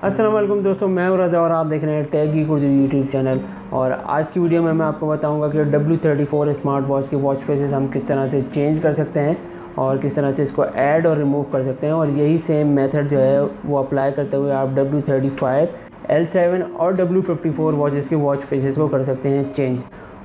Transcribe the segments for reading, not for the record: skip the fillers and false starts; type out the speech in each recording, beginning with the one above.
अस्सलाम वालेकुम दोस्तों, मैं हूं रज़ा और आप देख रहे हैं tech geek Urdu YouTube channel. और आज की वीडियो में मैं आपको बताऊंगा कि W34 स्मार्ट वॉच के वॉच फेसेस हम किस तरह से चेंज कर सकते हैं और किस तरह से इसको ऐड और रिमूव कर सकते हैं। और यही सेम मेथड जो है वो अप्लाई करते हुए आप W35, L7 और W54 वॉचेस के वॉच फेसेस को कर सकते हैं चेंज।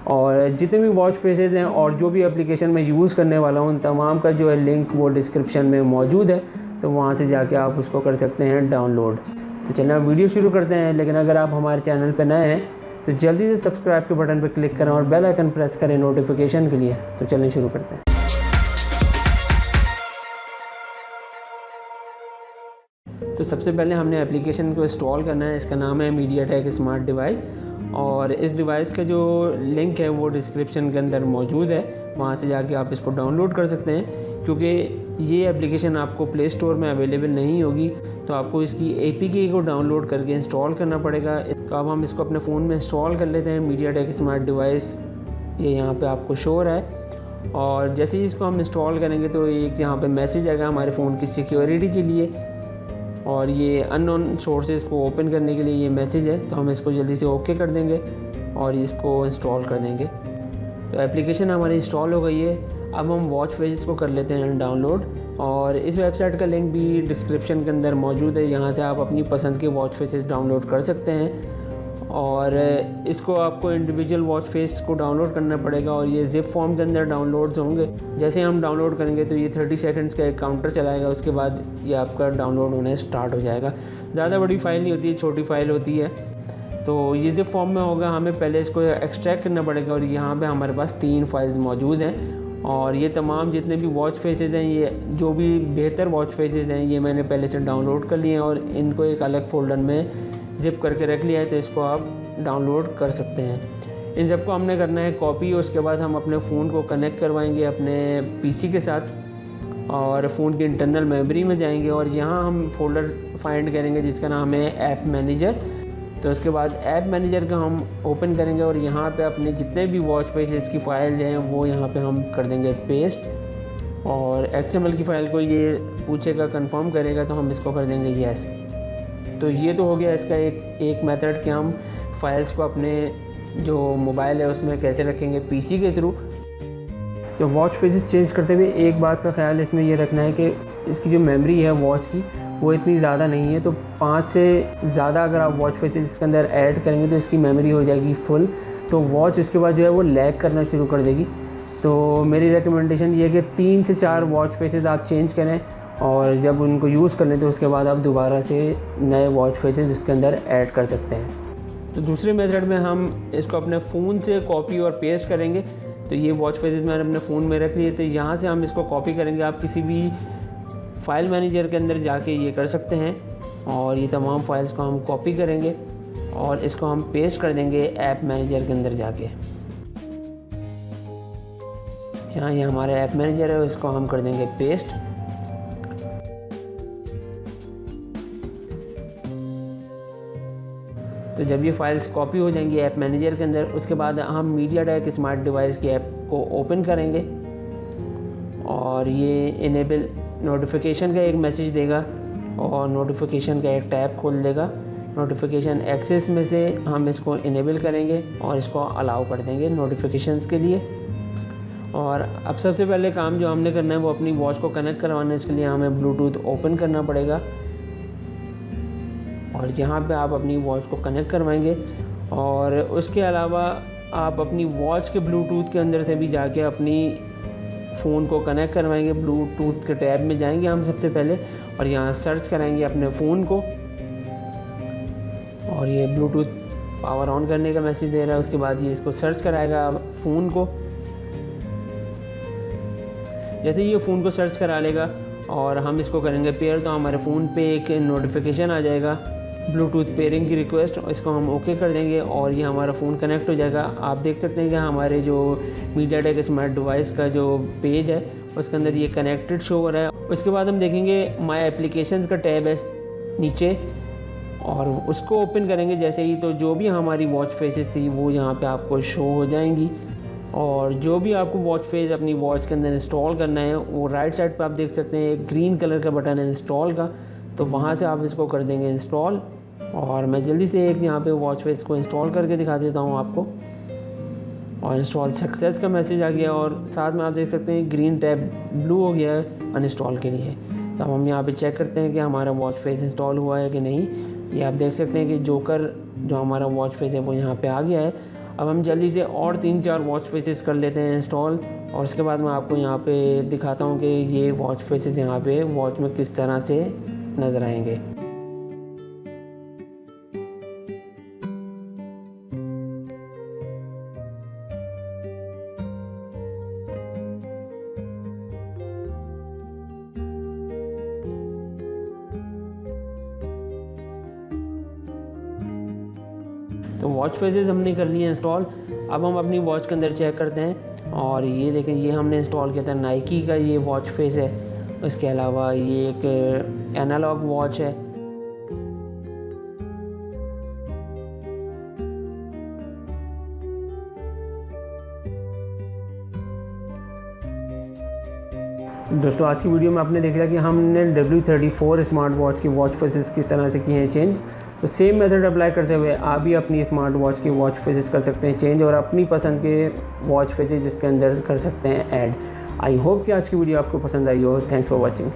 और जितने भी वॉच फेसेस हैं और जो भी एप्लीकेशन मैं यूज़ करने वाला हूँ उन तमाम का जो है लिंक वो डिस्क्रिप्शन में मौजूद है, तो वहाँ से जाके आप उसको कर सकते हैं डाउनलोड। तो चलिए आप वीडियो शुरू करते हैं। लेकिन अगर आप हमारे चैनल पर नए हैं तो जल्दी से सब्सक्राइब के बटन पर क्लिक करें और बेल आइकन प्रेस करें नोटिफिकेशन के लिए। तो चलिए शुरू करते हैं। तो सबसे पहले हमने एप्लीकेशन को इंस्टॉल करना है। इसका नाम है मीडियाटेक स्मार्ट डिवाइस और इस डिवाइस का जो लिंक है वो डिस्क्रिप्शन के अंदर मौजूद है, वहाँ से जाके आप इसको डाउनलोड कर सकते हैं। क्योंकि ये एप्लीकेशन आपको प्ले स्टोर में अवेलेबल नहीं होगी तो आपको इसकी APK को डाउनलोड करके इंस्टॉल करना पड़ेगा। तो अब हम इसको अपने फ़ोन में इंस्टॉल कर लेते हैं। मीडियाटेक स्मार्ट डिवाइस ये यहाँ पे आपको शो हो रहा है और जैसे ही इसको हम इंस्टॉल करेंगे तो एक यहाँ पे मैसेज आएगा हमारे फ़ोन की सिक्योरिटी के लिए और ये अननोन सोर्सेज को ओपन करने के लिए ये मैसेज है। तो हम इसको जल्दी से ओके कर देंगे और इसको इंस्टॉल कर देंगे। तो एप्लीकेशन हमारी इंस्टॉल हो गई है। अब हम वॉच फेसेस को कर लेते हैं डाउनलोड और इस वेबसाइट का लिंक भी डिस्क्रिप्शन के अंदर मौजूद है। यहाँ से आप अपनी पसंद के वॉच फेसेस डाउनलोड कर सकते हैं और इसको आपको इंडिविजुअल वॉच फेस को डाउनलोड करना पड़ेगा और ये जिप फॉर्म के अंदर डाउनलोड्स होंगे। जैसे हम डाउनलोड करेंगे तो ये 30 सेकंड्स का एक काउंटर चलाएगा, उसके बाद ये आपका डाउनलोड होने स्टार्ट हो जाएगा। ज़्यादा बड़ी फाइल नहीं होती है, छोटी फाइल होती है। तो ये जिप फॉर्म में होगा, हमें पहले इसको एक्सट्रैक्ट करना पड़ेगा और यहाँ पे हमारे पास 3 फाइल्स मौजूद हैं और ये तमाम जितने भी वॉच फेसेस हैं, ये जो भी बेहतर वॉच फेसेस हैं, ये मैंने पहले से डाउनलोड कर लिए हैं और इनको एक अलग फोल्डर में जिप करके रख लिया है। तो इसको आप डाउनलोड कर सकते हैं। इन सबको हमने करना है कॉपी। उसके बाद हम अपने फ़ोन को कनेक्ट करवाएंगे अपने PC के साथ और फ़ोन की इंटरनल मेमोरी में जाएंगे और यहाँ हम फोल्डर फाइंड करेंगे जिसका नाम है ऐप मैनेजर। तो उसके बाद ऐप मैनेजर का हम ओपन करेंगे और यहाँ पे अपने जितने भी वॉच फेसेस की फ़ाइल हैं वो यहाँ पे हम कर देंगे पेस्ट और XML की फ़ाइल को ये पूछेगा, कंफर्म करेगा, तो हम इसको कर देंगे येस। तो ये तो हो गया इसका एक मेथड कि हम फाइल्स को अपने जो मोबाइल है उसमें कैसे रखेंगे PC के थ्रू। तो वॉच फेसेस चेंज करते हुए एक बात का ख्याल इसमें ये रखना है कि इसकी जो मेमोरी है वॉच की वो इतनी ज़्यादा नहीं है। तो 5 से ज़्यादा अगर आप वॉच फेसेस इसके अंदर ऐड करेंगे तो इसकी मेमोरी हो जाएगी फुल, तो वॉच उसके बाद जो है वो लैग करना शुरू कर देगी। तो मेरी रिकमेंडेशन ये है कि 3 से 4 वॉच फेसेस आप चेंज करें और जब उनको यूज़ कर लें तो उसके बाद आप दोबारा से नए वॉच फेसेस उसके अंदर ऐड कर सकते हैं। तो दूसरे मेथड में हम इसको अपने फ़ोन से कॉपी और पेस्ट करेंगे। तो ये वॉच फेसेस मैंने अपने फ़ोन में रख लिए, तो यहाँ से हम इसको कॉपी करेंगे। आप किसी भी फाइल मैनेजर के अंदर जाके ये कर सकते हैं और ये तमाम फाइल्स को हम कॉपी करेंगे और इसको हम पेस्ट कर देंगे ऐप मैनेजर के अंदर जाके। यहाँ ये हमारा ऐप मैनेजर है, इसको हम कर देंगे पेस्ट। तो जब ये फाइल्स कॉपी हो जाएंगी ऐप मैनेजर के अंदर, उसके बाद हम मीडियाटेक स्मार्ट डिवाइस की ऐप को ओपन करेंगे और ये इनेबल नोटिफिकेशन का एक मैसेज देगा और नोटिफिकेशन का एक टैब खोल देगा। नोटिफिकेशन एक्सेस में से हम इसको इनेबल करेंगे और इसको अलाउ कर देंगे नोटिफिकेशंस के लिए। और अब सबसे पहले काम जो हमने करना है वो अपनी वॉच को कनेक्ट करवाना है। इसके लिए हमें ब्लूटूथ ओपन करना पड़ेगा और यहाँ पे आप अपनी वॉच को कनेक्ट करवाएंगे और उसके अलावा आप अपनी वॉच के ब्लूटूथ के अंदर से भी जाके अपनी फ़ोन को कनेक्ट करवाएंगे। ब्लूटूथ के टैब में जाएंगे हम सबसे पहले और यहाँ सर्च कराएंगे अपने फ़ोन को और ये ब्लूटूथ पावर ऑन करने का मैसेज दे रहा है। उसके बाद ये इसको सर्च कराएगा फ़ोन को। जैसे ये फ़ोन को सर्च करा लेगा और हम इसको करेंगे पेयर, तो हमारे फ़ोन पे एक नोटिफिकेशन आ जाएगा ब्लूटूथ पेयरिंग की रिक्वेस्ट, इसको हम ओके कर देंगे और ये हमारा फ़ोन कनेक्ट हो जाएगा। आप देख सकते हैं कि हमारे जो मीडियाटेक स्मार्ट डिवाइस का जो पेज है उसके अंदर ये कनेक्टेड शो हो रहा है। उसके बाद हम देखेंगे माय एप्लीकेशंस का टैब है नीचे और उसको ओपन करेंगे जैसे ही, तो जो भी हमारी वॉच फेसेस थी वो यहाँ पे आपको शो हो जाएंगी और जो भी आपको वॉच फेस अपनी वॉच के अंदर इंस्टॉल करना है वो राइट साइड पे आप देख सकते हैं एक ग्रीन कलर का बटन है इंस्टॉल का, तो वहाँ से आप इसको कर देंगे इंस्टॉल और मैं जल्दी से एक यहाँ पे वॉच फेस को इंस्टॉल करके दिखा देता हूँ आपको। और इंस्टॉल सक्सेस का मैसेज आ गया और साथ में आप देख सकते हैं ग्रीन टैब ब्लू हो गया है अनइंस्टॉल के लिए। तो हम यहाँ पे चेक करते हैं कि हमारा वॉच फेस इंस्टॉल हुआ है कि नहीं। ये आप देख सकते हैं कि जोकर जो हमारा वॉच फेस है वो यहाँ पे आ गया है। अब हम जल्दी से और 3-4 वॉच फेसेस कर लेते हैं इंस्टॉल, और उसके बाद मैं आपको यहाँ पे दिखाता हूँ कि ये वॉच फेसेस यहाँ पे वॉच में किस तरह से नज़र आएंगे। तो वॉच फेसेस हमने कर लिए इंस्टॉल। अब हम अपनी वॉच के अंदर चेक करते हैं, और ये देखें ये हमने इंस्टॉल किया था नाइकी का ये वॉच फेस है। इसके अलावा ये एक एनालॉग वॉच है। दोस्तों आज की वीडियो में आपने देखा कि हमने W34 स्मार्ट वॉच की वॉच फेसेस किस तरह से किए हैं चेंज। तो सेम मेथड अप्लाई करते हुए आप भी अपनी स्मार्ट वॉच की वॉच फेसेस कर सकते हैं चेंज, और अपनी पसंद के वॉच फेसेस इसके अंदर कर सकते हैं ऐड। आई होप कि आज की वीडियो आपको पसंद आई हो। Thanks for watching.